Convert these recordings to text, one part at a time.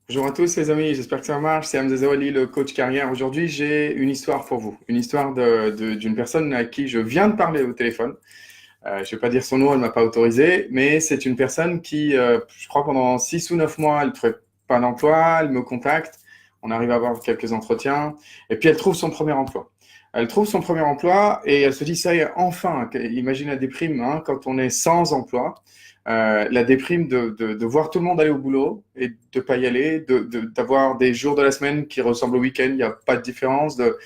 Bonjour à tous les amis, j'espère que ça marche. C'est Hamza Zawali, le coach carrière. Aujourd'hui, j'ai une histoire pour vous. Une histoire d'une personne à qui je viens de parler au téléphone. Je ne vais pas dire son nom, elle ne m'a pas autorisé, mais c'est une personne qui, je crois, pendant 6 ou 9 mois, elle ne trouvait pas d'emploi, elle me contacte, on arrive à avoir quelques entretiens, et puis elle trouve son premier emploi. Elle trouve son premier emploi et elle se dit, ça y est, enfin, imagine la déprime hein, quand on est sans emploi. La déprime de voir tout le monde aller au boulot et de ne pas y aller, d'avoir des jours de la semaine qui ressemblent au week-end, il n'y a pas de différence, de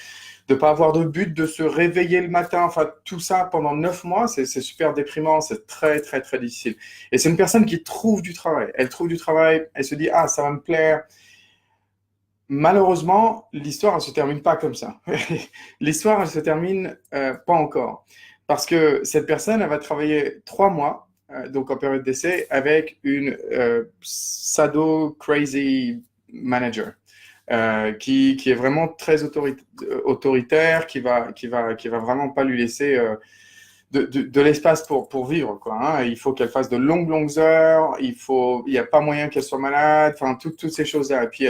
ne pas avoir de but, de se réveiller le matin, enfin tout ça pendant 9 mois, c'est super déprimant, c'est très très très difficile. Et c'est une personne qui trouve du travail. Elle trouve du travail, elle se dit ah ça va me plaire. Malheureusement, l'histoire ne se termine pas comme ça. L'histoire elle se termine pas encore, parce que cette personne elle va travailler 3 mois. Donc en période d'essai, avec une sado crazy manager qui est vraiment très autoritaire, qui va vraiment pas lui laisser de l'espace pour vivre, quoi. Hein. Il faut qu'elle fasse de longues heures, il n'y a pas moyen qu'elle soit malade, enfin, toutes ces choses-là. Et puis,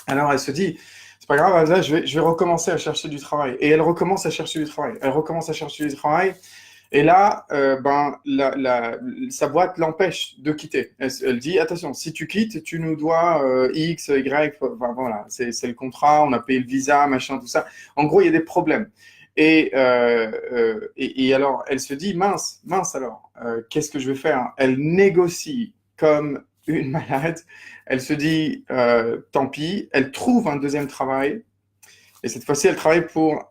alors elle se dit, c'est pas grave, Elsa, je vais recommencer à chercher du travail. Et elle recommence à chercher du travail. Elle recommence à chercher du travail. Et là, ben, sa boîte l'empêche de quitter. Elle dit, attention, si tu quittes, tu nous dois X, Y, enfin, voilà, c'est le contrat, on a payé le visa, machin, tout ça. En gros, il y a des problèmes. Et alors, elle se dit, mince alors, qu'est-ce que je vais faire? Elle négocie comme une malade. Elle se dit, tant pis, elle trouve un deuxième travail. Et cette fois-ci, elle travaille pour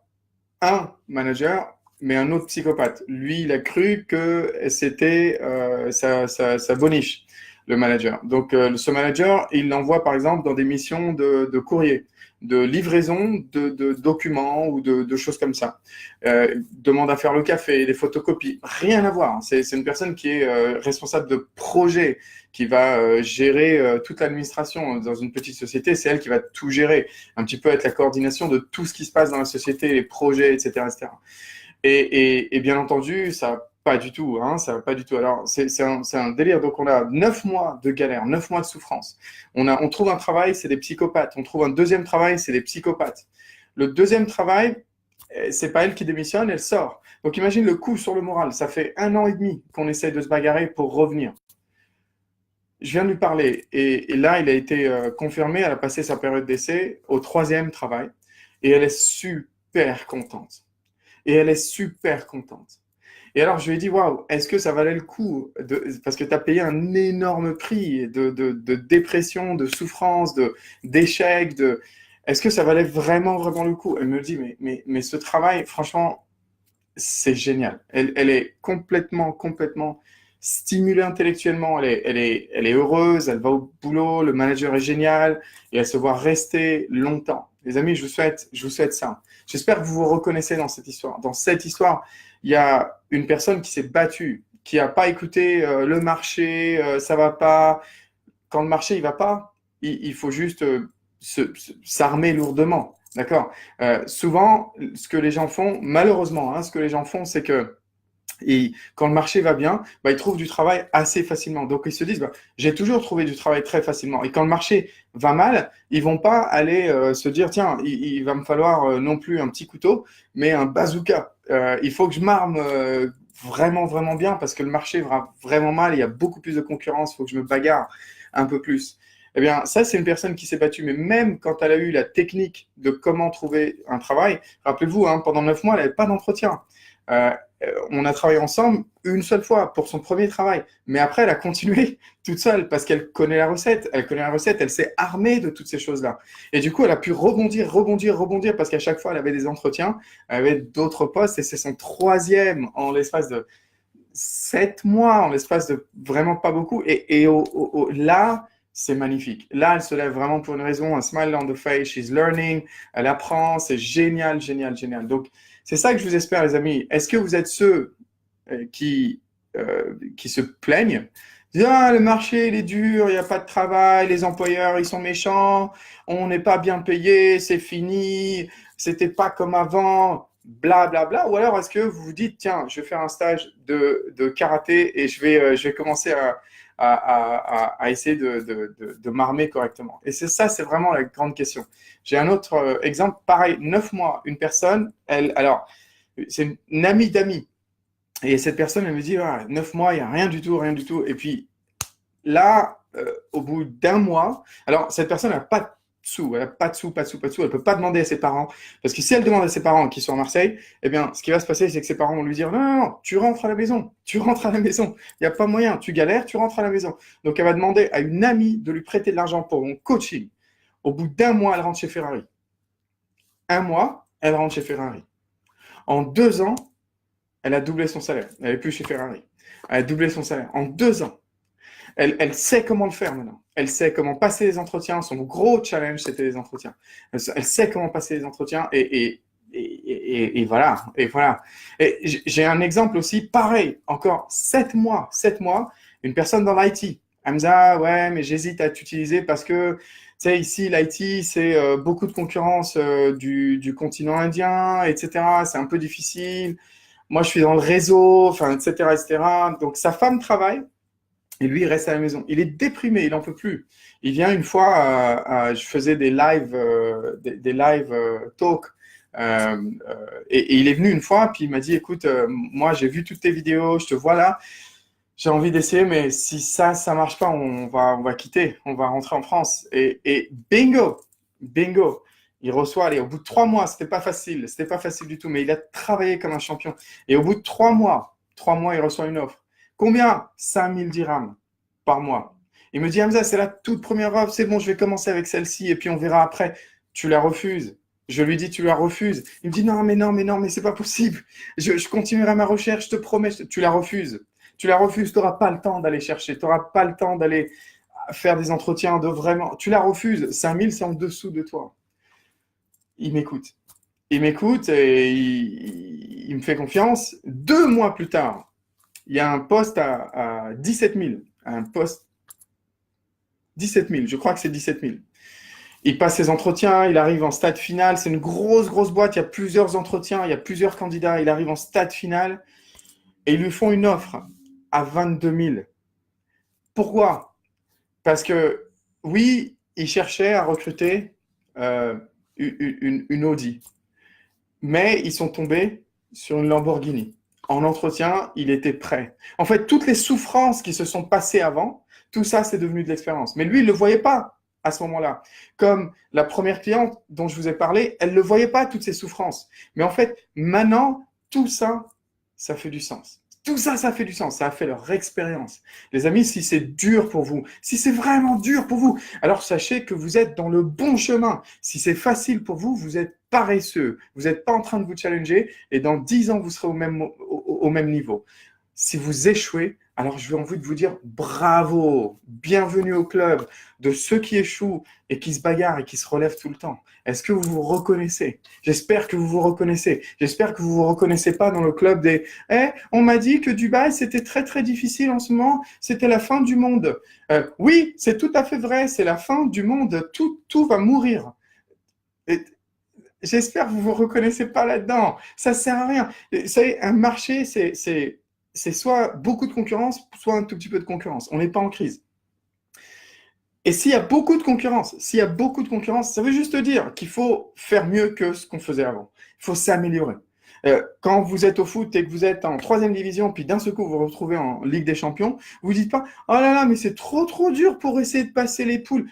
un manager, mais un autre psychopathe. Lui, il a cru que c'était sa boniche, le manager. Donc, ce manager, il l'envoie par exemple dans des missions de courrier, de livraison de documents ou de choses comme ça. Demande à faire le café, des photocopies, rien à voir. C'est une personne qui est responsable de projet, qui va gérer toute l'administration dans une petite société. C'est elle qui va tout gérer, un petit peu être la coordination de tout ce qui se passe dans la société, les projets, etc. etc. Et bien entendu, ça va pas du tout, hein, ça va pas du tout. Alors, c'est un délire. Donc, on a 9 mois de galère, 9 mois de souffrance. On trouve un travail, c'est des psychopathes. On trouve un deuxième travail, c'est des psychopathes. Le deuxième travail, c'est pas elle qui démissionne, elle sort. Donc, imagine le coup sur le moral. Ça fait 1 an et demi qu'on essaye de se bagarrer pour revenir. Je viens de lui parler et là, il a été confirmé. Elle a passé sa période d'essai au troisième travail et elle est super contente. Et elle est super contente. Et alors, je lui ai dit, waouh, est-ce que ça valait le coup parce que tu as payé un énorme prix de dépression, de souffrance, d'échec, est-ce que ça valait vraiment, vraiment le coup? Elle me dit, mais ce travail, franchement, c'est génial. Elle est complètement stimulée intellectuellement. Elle est heureuse, elle va au boulot, le manager est génial et elle se voit rester longtemps. Les amis, je vous souhaite ça. J'espère que vous vous reconnaissez dans cette histoire. Dans cette histoire, il y a une personne qui s'est battue, qui n'a pas écouté le marché, ça va pas. Quand le marché il va pas, il faut juste s'armer lourdement. D'accord. Souvent, ce que les gens font, malheureusement, hein, ce que les gens font, c'est que quand le marché va bien, bah, ils trouvent du travail assez facilement. Donc, ils se disent, bah, j'ai toujours trouvé du travail très facilement. Et quand le marché va mal, ils vont pas aller se dire, tiens, il va me falloir non plus un petit couteau, mais un bazooka. Il faut que je m'arme vraiment, vraiment bien parce que le marché va vraiment mal. Il y a beaucoup plus de concurrence. Il faut que je me bagarre un peu plus. Eh bien, ça, c'est une personne qui s'est battue. Mais même quand elle a eu la technique de comment trouver un travail, rappelez-vous, hein, pendant 9 mois, elle n'avait pas d'entretien. Euh, on a travaillé ensemble une seule fois pour son premier travail. Mais après, elle a continué toute seule parce qu'elle connaît la recette. Elle connaît la recette, elle s'est armée de toutes ces choses-là. Et du coup, elle a pu rebondir parce qu'à chaque fois, elle avait des entretiens, elle avait d'autres postes et c'est son troisième en l'espace de 7 mois, en l'espace de vraiment pas beaucoup. Et là, c'est magnifique. Là, elle se lève vraiment pour une raison, un smile on the face, she's learning, elle apprend, c'est génial, génial, génial. Donc, c'est ça que je vous espère, les amis. Est-ce que vous êtes ceux qui se plaignent? Disent, ah, le marché, il est dur, il n'y a pas de travail, les employeurs, ils sont méchants, on n'est pas bien payé, c'est fini, c'était pas comme avant, bla bla bla. Ou alors est-ce que vous vous dites, tiens, je vais faire un stage de karaté et je vais commencer à essayer de m'armer correctement. Et c'est vraiment la grande question. J'ai un autre exemple, pareil, 9 mois, une personne, alors, c'est une amie d'amis. Et cette personne, elle me dit, ah, 9 mois, il n'y a rien du tout, rien du tout. Et puis là, au bout d'un mois, alors cette personne n'a pas de sous, elle n'a pas de sous, pas de sous, pas de sous, elle ne peut pas demander à ses parents. Parce que si elle demande à ses parents qui sont à Marseille, eh bien, ce qui va se passer, c'est que ses parents vont lui dire, non, non, non, tu rentres à la maison, tu rentres à la maison. Il n'y a pas moyen, tu galères, tu rentres à la maison. Donc, elle va demander à une amie de lui prêter de l'argent pour mon coaching. Au bout d'un mois, elle rentre chez Ferrari. Un mois, elle rentre chez Ferrari. En 2 ans, elle a doublé son salaire. Elle n'est plus chez Ferrari. Elle a doublé son salaire. En 2 ans. Elle sait comment le faire maintenant. Elle sait comment passer les entretiens. Son gros challenge, c'était les entretiens. Elle sait comment passer les entretiens et voilà. Et voilà. Et j'ai un exemple aussi, pareil, encore 7 mois, une personne dans l'IT. Elle me dit, ah ouais, mais j'hésite à t'utiliser parce que, tu sais, ici, l'IT, c'est beaucoup de concurrence du continent indien, etc. C'est un peu difficile. Moi, je suis dans le réseau, enfin, etc., etc. Donc, sa femme travaille. Et lui, il reste à la maison. Il est déprimé, il n'en peut plus. Il vient une fois, je faisais des live, des live talk, et il est venu une fois, puis il m'a dit, écoute, moi j'ai vu toutes tes vidéos, je te vois là, j'ai envie d'essayer, mais si ça marche pas, on va quitter, on va rentrer en France. Et bingo, bingo. Il reçoit, allez, au bout de 3 mois, c'était pas facile du tout, mais il a travaillé comme un champion. Et au bout de 3 mois, il reçoit une offre. Combien? 5000 dirhams par mois. Il me dit, Hamza, c'est la toute première offre, c'est bon, je vais commencer avec celle-ci et puis on verra après. Tu la refuses. Je lui dis, tu la refuses. Il me dit, non, mais non, mais non, mais c'est pas possible. Je continuerai ma recherche, je te promets. Tu la refuses. Tu la refuses, tu n'auras pas le temps d'aller chercher, tu n'auras pas le temps d'aller faire des entretiens de vraiment. Tu la refuses. 5000, c'est en dessous de toi. Il m'écoute. Il m'écoute et il me fait confiance. 2 mois plus tard, il y a un poste à 17 000. Un poste 17 000, je crois que c'est 17 000. Il passe ses entretiens, il arrive en stade final. C'est une grosse, grosse boîte. Il y a plusieurs entretiens, il y a plusieurs candidats. Il arrive en stade final et ils lui font une offre à 22 000. Pourquoi? Parce que, oui, il cherchait à recruter une Audi. Mais ils sont tombés sur une Lamborghini. En entretien, il était prêt. En fait, toutes les souffrances qui se sont passées avant, tout ça, c'est devenu de l'expérience. Mais lui, il ne le voyait pas à ce moment-là. Comme la première cliente dont je vous ai parlé, elle ne le voyait pas, toutes ces souffrances. Mais en fait, maintenant, tout ça, ça fait du sens. Tout ça, ça fait du sens. Ça a fait leur expérience. Les amis, si c'est dur pour vous, si c'est vraiment dur pour vous, alors sachez que vous êtes dans le bon chemin. Si c'est facile pour vous, vous êtes paresseux. Vous n'êtes pas en train de vous challenger et dans 10 ans, vous serez au même niveau. Si vous échouez, alors je vais envie de vous dire bravo, bienvenue au club de ceux qui échouent et qui se bagarrent et qui se relèvent tout le temps. Est-ce que vous vous reconnaissez? J'espère que vous vous reconnaissez. J'espère que vous vous reconnaissez pas dans le club des « Eh, on m'a dit que Dubaï, c'était très, très difficile en ce moment. C'était la fin du monde. » Oui, c'est tout à fait vrai. C'est la fin du monde. Tout va mourir. Et j'espère que vous vous reconnaissez pas là-dedans. Ça sert à rien. Vous savez, un marché, c'est soit beaucoup de concurrence, soit un tout petit peu de concurrence. On n'est pas en crise. Et s'il y a beaucoup de concurrence, ça veut juste dire qu'il faut faire mieux que ce qu'on faisait avant. Il faut s'améliorer. Quand vous êtes au foot et que vous êtes en 3e division, puis d'un seul coup vous vous retrouvez en Ligue des Champions, vous dites pas « Oh là là, mais c'est trop trop dur pour essayer de passer les poules. »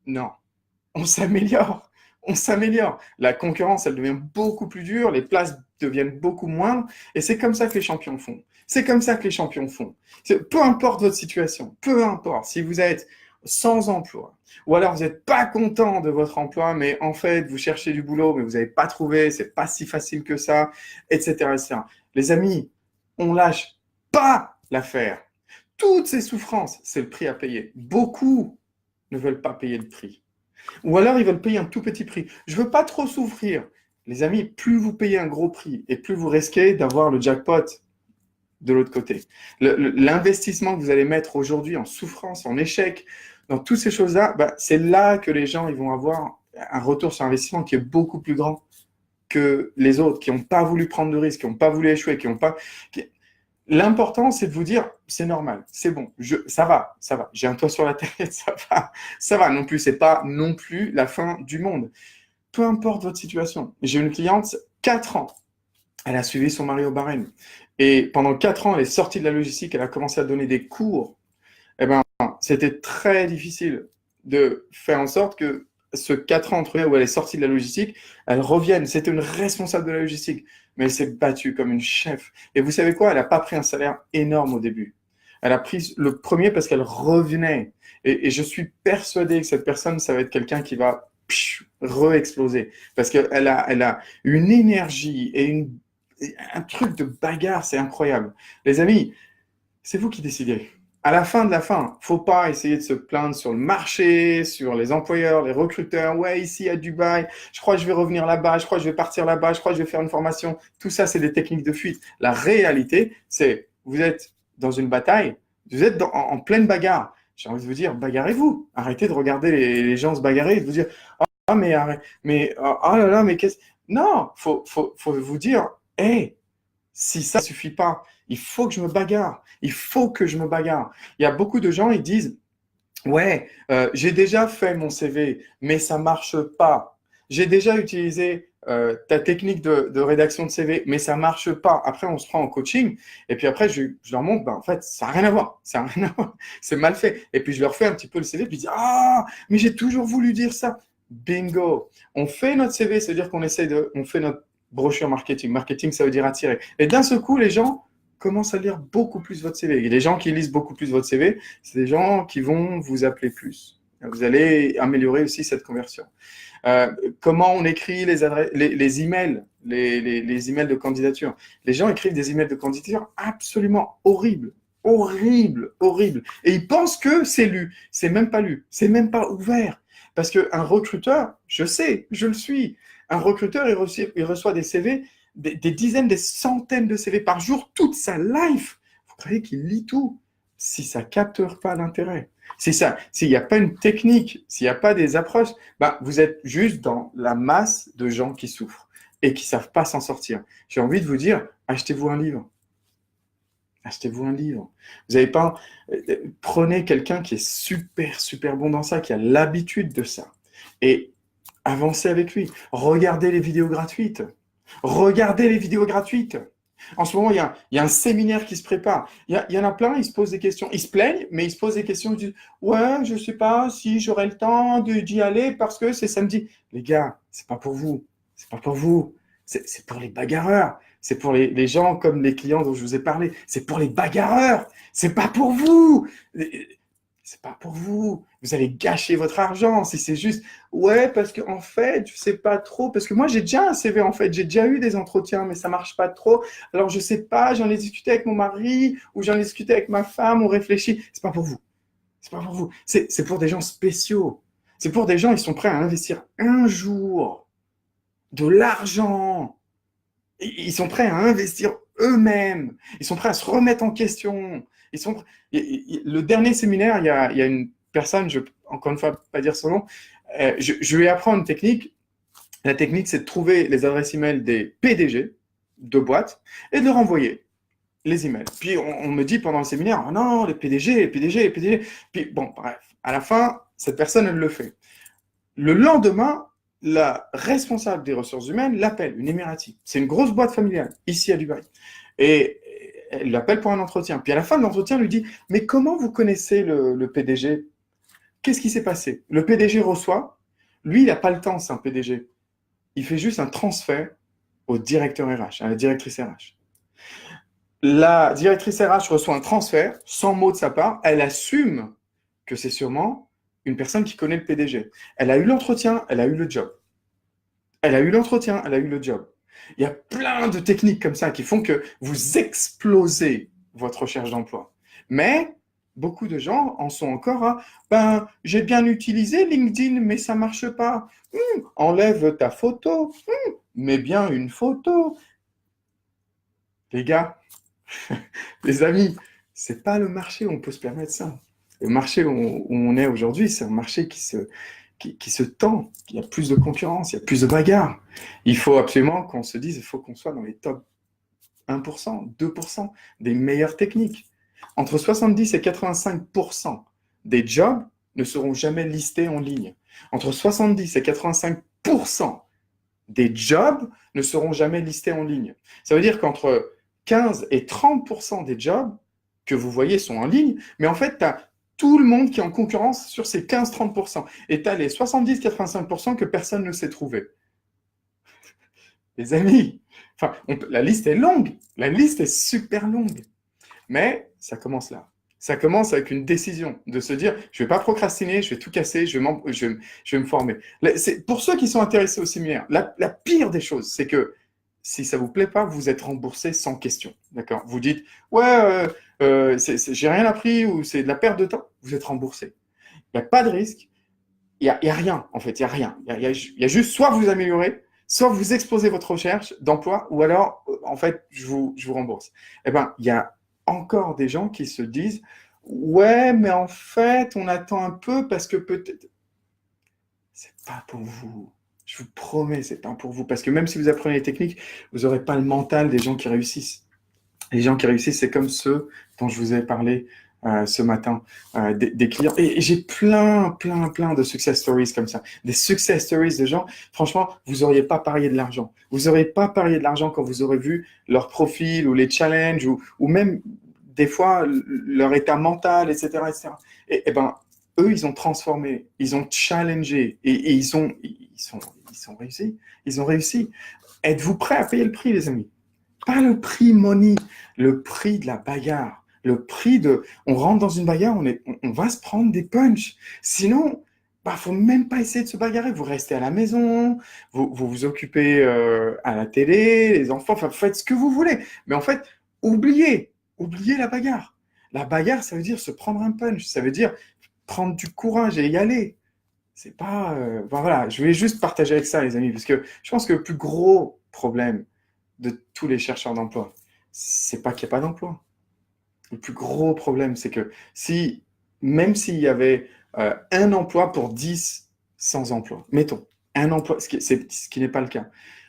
Non, on s'améliore. On s'améliore. La concurrence, elle devient beaucoup plus dure, les places deviennent beaucoup moindres, et c'est comme ça que les champions font. C'est comme ça que les champions font. Peu importe votre situation, peu importe, si vous êtes sans emploi, ou alors vous n'êtes pas content de votre emploi, mais en fait, vous cherchez du boulot, mais vous n'avez pas trouvé, c'est pas si facile que ça, etc., etc. Les amis, on lâche pas l'affaire. Toutes ces souffrances, c'est le prix à payer. Beaucoup ne veulent pas payer le prix. Ou alors, ils veulent payer un tout petit prix. Je ne veux pas trop souffrir. Les amis, plus vous payez un gros prix et plus vous risquez d'avoir le jackpot de l'autre côté. L'investissement que vous allez mettre aujourd'hui en souffrance, en échec, dans toutes ces choses-là, c'est là que les gens ils vont avoir un retour sur investissement qui est beaucoup plus grand que les autres, qui n'ont pas voulu prendre de risques, qui n'ont pas voulu échouer, qui n'ont pas... L'important, c'est de vous dire, c'est normal, c'est bon, ça va, ça va. J'ai un toit sur la tête, ça va non plus. C'est pas non plus la fin du monde. Peu importe votre situation. J'ai une cliente, 4 ans, elle a suivi son mari au Bahreïn. Et pendant 4 ans, elle est sortie de la logistique, elle a commencé à donner des cours. Eh ben, c'était très difficile de faire en sorte que ce 4 ans entre où elle est sortie de la logistique, elle revienne. C'était une responsable de la logistique, mais elle s'est battue comme une chef. Et vous savez quoi? Elle n'a pas pris un salaire énorme au début. Elle a pris le premier parce qu'elle revenait. Et je suis persuadé que cette personne, ça va être quelqu'un qui va re-exploser. Parce elle a une énergie et un truc de bagarre, c'est incroyable. Les amis, c'est vous qui décidez. À la fin de la fin, faut pas essayer de se plaindre sur le marché, sur les employeurs, les recruteurs. Ouais, ici à Dubaï, je crois que je vais revenir là-bas, je crois que je vais partir là-bas, je crois que je vais faire une formation. Tout ça, c'est des techniques de fuite. La réalité, c'est vous êtes dans une bataille, vous êtes en pleine bagarre. J'ai envie de vous dire, bagarrez-vous. Arrêtez de regarder les gens se bagarrer et de vous dire, ah mais oh là là, mais qu'est-ce. Non, faut vous dire, hé, si ça ne suffit pas, il faut que je me bagarre. Il faut que je me bagarre. Il y a beaucoup de gens, ils disent, ouais, j'ai déjà fait mon CV, mais ça marche pas. J'ai déjà utilisé ta technique de rédaction de CV, mais ça marche pas. Après, on se prend en coaching, et puis après, je leur montre, ben, en fait, ça n'a rien à voir. Ça n'a rien à voir. C'est mal fait. Et puis, je leur fais un petit peu le CV, puis ils disent, ah, mais j'ai toujours voulu dire ça. Bingo. On fait notre CV, c'est-à-dire on fait notre brochure marketing. Marketing, ça veut dire attirer. Et d'un seul coup, les gens commencent à lire beaucoup plus votre CV. Et les gens qui lisent beaucoup plus votre CV, c'est des gens qui vont vous appeler plus. Vous allez améliorer aussi cette conversion. Comment on écrit les emails, les emails de candidature. Les gens écrivent des emails de candidature absolument horribles. Horrible, horrible. Et ils pensent que c'est lu. C'est même pas lu. C'est même pas ouvert. Parce qu'un recruteur, je sais, je le suis. Un recruteur, il reçoit des CV, des dizaines, des centaines de CV par jour, toute sa life. Vous croyez qu'il lit tout? Si ça capte pas l'intérêt. C'est ça. S'il n'y a pas une technique, s'il n'y a pas des approches, bah, vous êtes juste dans la masse de gens qui souffrent et qui ne savent pas s'en sortir. J'ai envie de vous dire, achetez-vous un livre. Achetez-vous un livre. Vous n'avez pas. Prenez quelqu'un qui est super, super bon dans ça, qui a l'habitude de ça. Et avancez avec lui. Regardez les vidéos gratuites. Regardez les vidéos gratuites. En ce moment, il y a un séminaire qui se prépare. Il y en a plein, ils se posent des questions. Ils se plaignent, mais ils se posent des questions. Ils disent, ouais, je ne sais pas si j'aurai le temps d'y aller parce que c'est samedi. Les gars, c'est pas pour vous. C'est pas pour vous. C'est pour les bagarreurs. C'est pour les gens comme les clients dont je vous ai parlé. C'est pour les bagarreurs. C'est pas pour vous. C'est pas pour vous. Vous allez gâcher votre argent si c'est juste ouais parce que en fait je sais pas trop parce que moi j'ai déjà un CV en fait j'ai déjà eu des entretiens mais ça marche pas trop alors je sais pas j'en ai discuté avec mon mari ou j'en ai discuté avec ma femme on réfléchit c'est pas pour vous c'est pas pour vous c'est pour des gens spéciaux c'est pour des gens ils sont prêts à investir un jour de l'argent ils sont prêts à investir eux-mêmes ils sont prêts à se remettre en question ils sont le dernier séminaire il y a une personne je encore une fois pas dire son nom je lui apprends une technique. La technique, c'est de trouver les adresses email des PDG de boîtes et de leur envoyer les emails. Puis on me dit pendant le séminaire, oh non, les PDG, les PDG, les PDG. Puis bon, bref, à la fin, cette personne, elle le fait. Le lendemain, la responsable des ressources humaines l'appelle, une Émirati. C'est une grosse boîte familiale, ici à Dubaï. Et elle l'appelle pour un entretien. Puis à la fin de l'entretien, elle lui dit, mais comment vous connaissez le PDG? Qu'est-ce qui s'est passé? Le PDG reçoit, lui, il n'a pas le temps, c'est un PDG. Il fait juste un transfert au directeur RH, à la directrice RH. La directrice RH reçoit un transfert, sans mot de sa part, elle assume que c'est sûrement une personne qui connaît le PDG. Elle a eu l'entretien, elle a eu le job. Elle a eu l'entretien, elle a eu le job. Il y a plein de techniques comme ça qui font que vous explosez votre recherche d'emploi. Mais beaucoup de gens en sont encore à ben, j'ai bien utilisé LinkedIn, mais ça ne marche pas. Enlève ta photo. Mets bien une photo. Les gars, les amis, c'est pas le marché où on peut se permettre ça. Le marché où on est aujourd'hui, c'est un marché qui se tend. Il y a plus de concurrence, il y a plus de bagarres. Il faut absolument qu'on se dise, il faut qu'on soit dans les top 1%, 2% des meilleures techniques. Entre 70 et 85% des jobs ne seront jamais listés en ligne. Entre 70 et 85% des jobs ne seront jamais listés en ligne. Ça veut dire qu'entre 15 et 30% des jobs que vous voyez sont en ligne, mais en fait, tu as tout le monde qui est en concurrence sur ces 15-30%. Et tu as les 70-85% que personne ne sait trouver. Les amis, enfin, la liste est longue, la liste est super longue. Mais ça commence là. Ça commence avec une décision de se dire, je ne vais pas procrastiner, je vais tout casser, je vais me former. Pour ceux qui sont intéressés au séminaire, la pire des choses, c'est que si ça ne vous plaît pas, vous êtes remboursé sans question. D'accord? Vous dites, ouais, j'ai rien appris ou c'est de la perte de temps, vous êtes remboursé. Il n'y a pas de risque, il n'y a rien, en fait, il n'y a rien. Il y a juste soit vous améliorez, soit vous exposez votre recherche d'emploi, ou alors, en fait, je vous rembourse. Eh bien, il y a encore des gens qui se disent, ouais, mais en fait, on attend un peu parce que peut-être... C'est pas pour vous. Je vous promets, c'est pas pour vous. Parce que même si vous apprenez les techniques, vous n'aurez pas le mental des gens qui réussissent. Les gens qui réussissent, c'est comme ceux dont je vous ai parlé ce matin, des clients. Et j'ai plein de success stories comme ça. Des success stories de gens, franchement, vous n'auriez pas parié de l'argent. Vous n'aurez pas parié de l'argent quand vous aurez vu leur profil ou les challenges ou même des fois leur état mental, etc. etc. Et ben, eux, ils ont transformé, ils ont challengé et ils sont réussis. Ils ont réussi. Êtes-vous prêts à payer le prix, les amis? Pas le prix money, le prix de la bagarre, le prix de... On rentre dans une bagarre, on va se prendre des punchs. Sinon, bah, faut même pas essayer de se bagarrer. Vous restez à la maison, vous occupez à la télé, les enfants, enfin, faites ce que vous voulez. Mais en fait, oubliez la bagarre. La bagarre, ça veut dire se prendre un punch, ça veut dire prendre du courage et y aller. C'est pas... voilà, je voulais juste partager avec ça, les amis, parce que je pense que le plus gros problème de tous les chercheurs d'emploi, c'est pas qu'il n'y a pas d'emploi. Le plus gros problème, c'est que même s'il y avait un emploi pour 10 sans emploi, mettons, un emploi, ce qui n'est pas le cas.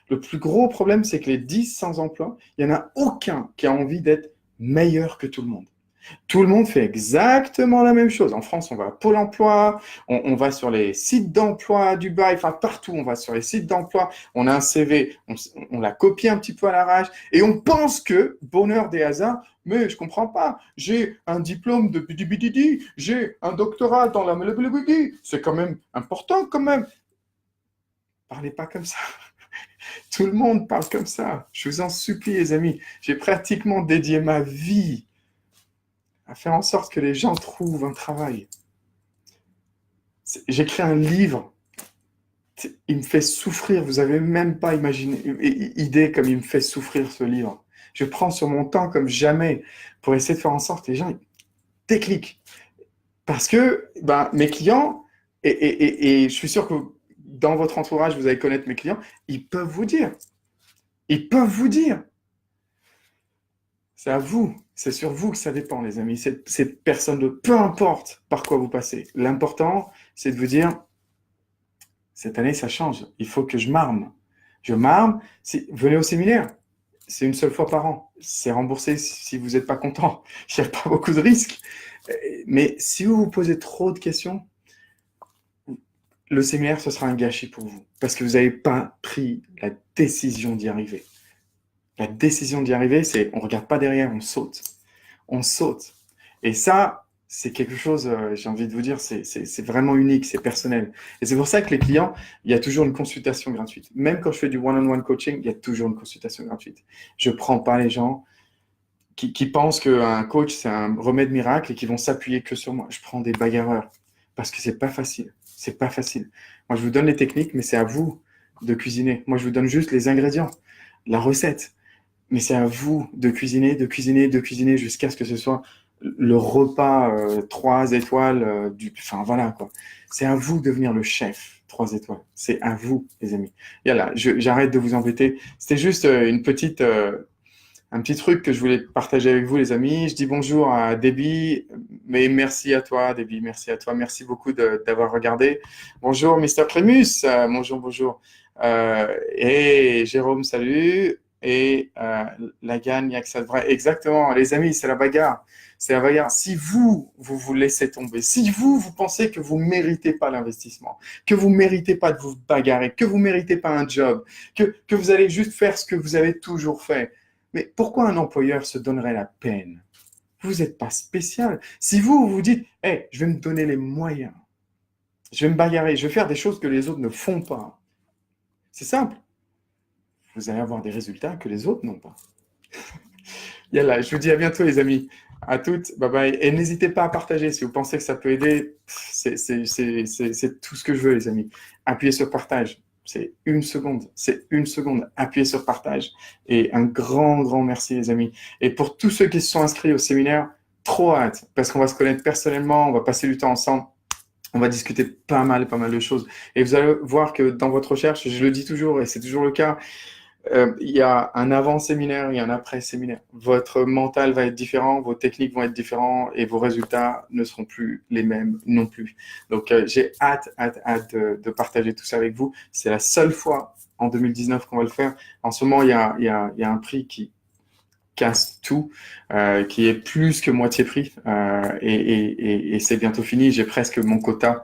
Le plus gros problème, c'est que les 10 sans emploi, il n'y en a aucun qui a envie d'être meilleur que tout le monde. Tout le monde fait exactement la même chose. En France, on va à Pôle emploi, on va sur les sites d'emploi à Dubaï, enfin partout, on va sur les sites d'emploi, on a un CV, on l'a copié un petit peu à l'arrache, et on pense que, bonheur des hasards, mais je comprends pas, j'ai un diplôme de bidibididi, j'ai un doctorat dans la blablabla, c'est quand même important quand même. Parlez pas comme ça. Tout le monde parle comme ça. Je vous en supplie, les amis. J'ai pratiquement dédié ma vie à faire en sorte que les gens trouvent un travail. J'écris un livre, il me fait souffrir, vous n'avez même pas idée comme il me fait souffrir ce livre. Je prends sur mon temps comme jamais pour essayer de faire en sorte que les gens décliquent. Parce que mes clients, et je suis sûr que dans votre entourage, vous allez connaître mes clients, ils peuvent vous dire. Ils peuvent vous dire. C'est à vous, c'est sur vous que ça dépend, les amis. C'est personne d'autre, peu importe par quoi vous passez. L'important, c'est de vous dire, cette année, ça change. Il faut que je m'arme. Je m'arme. Venez au séminaire. C'est une seule fois par an. C'est remboursé si vous n'êtes pas content. Il n'y a pas beaucoup de risques. Mais si vous vous posez trop de questions, le séminaire, ce sera un gâchis pour vous. Parce que vous n'avez pas pris la décision d'y arriver. La décision d'y arriver, c'est on ne regarde pas derrière, on saute. On saute. Et ça, c'est quelque chose, j'ai envie de vous dire, c'est vraiment unique, c'est personnel. Et c'est pour ça que les clients, il y a toujours une consultation gratuite. Même quand je fais du one-on-one coaching, il y a toujours une consultation gratuite. Je ne prends pas les gens qui pensent qu'un coach, c'est un remède miracle et qui vont s'appuyer que sur moi. Je prends des bagarreurs parce que c'est pas facile. C'est pas facile. Moi, je vous donne les techniques, mais c'est à vous de cuisiner. Moi, je vous donne juste les ingrédients, la recette. Mais c'est à vous de cuisiner jusqu'à ce que ce soit le repas 3 étoiles enfin voilà quoi. C'est à vous de devenir le chef 3 étoiles. C'est à vous, les amis. Et là, j'arrête de vous embêter. C'était juste un petit truc que je voulais partager avec vous, les amis. Je dis bonjour à Debbie, mais merci à toi, Debbie, merci à toi. Merci beaucoup d'avoir regardé. Bonjour, Mister Prémus. Bonjour. Et Jérôme, salut. et la gagne, il n'y a que ça de vrai. Exactement, les amis, c'est la bagarre. C'est la bagarre. Si vous vous laissez tomber, si vous pensez que vous ne méritez pas l'investissement, que vous ne méritez pas de vous bagarrer, que vous ne méritez pas un job, que vous allez juste faire ce que vous avez toujours fait, mais pourquoi un employeur se donnerait la peine? Vous n'êtes pas spécial. Si vous dites, hey, je vais me donner les moyens, je vais me bagarrer, je vais faire des choses que les autres ne font pas, c'est simple. Vous allez avoir des résultats que les autres n'ont pas. Yalla, je vous dis à bientôt les amis. À toutes, bye bye. Et n'hésitez pas à partager si vous pensez que ça peut aider. C'est tout ce que je veux les amis. Appuyez sur partage. C'est une seconde. C'est une seconde. Appuyez sur partage. Et un grand merci les amis. Et pour tous ceux qui se sont inscrits au séminaire, trop hâte. Parce qu'on va se connaître personnellement. On va passer du temps ensemble. On va discuter pas mal de choses. Et vous allez voir que dans votre recherche, je le dis toujours et c'est toujours le cas, il y a un avant-séminaire, il y a un après-séminaire. Votre mental va être différent, vos techniques vont être différentes et vos résultats ne seront plus les mêmes non plus. Donc, j'ai hâte de partager tout ça avec vous. C'est la seule fois en 2019 qu'on va le faire. En ce moment, il y a un prix qui casse tout, qui est plus que moitié prix et c'est bientôt fini. J'ai presque mon quota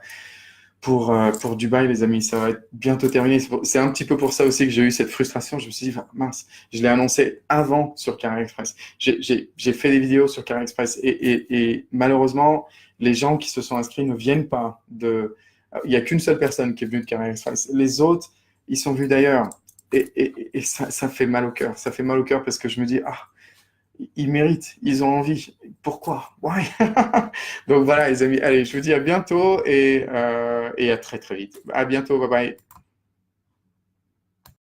pour Dubaï, les amis, ça va être bientôt terminé. C'est un petit peu pour ça aussi que j'ai eu cette frustration. Je me suis dit, mince, je l'ai annoncé avant sur Carrière Express. J'ai fait des vidéos sur Carrière Express et malheureusement, les gens qui se sont inscrits ne viennent pas de... Il n'y a qu'une seule personne qui est venue de Carrière Express. Les autres, ils sont venus d'ailleurs. Et ça fait mal au cœur. Ça fait mal au cœur parce que je me dis, ah, ils méritent, ils ont envie. Pourquoi? Why? Donc voilà, les amis. Allez, je vous dis à bientôt et à très vite. À bientôt. Bye bye.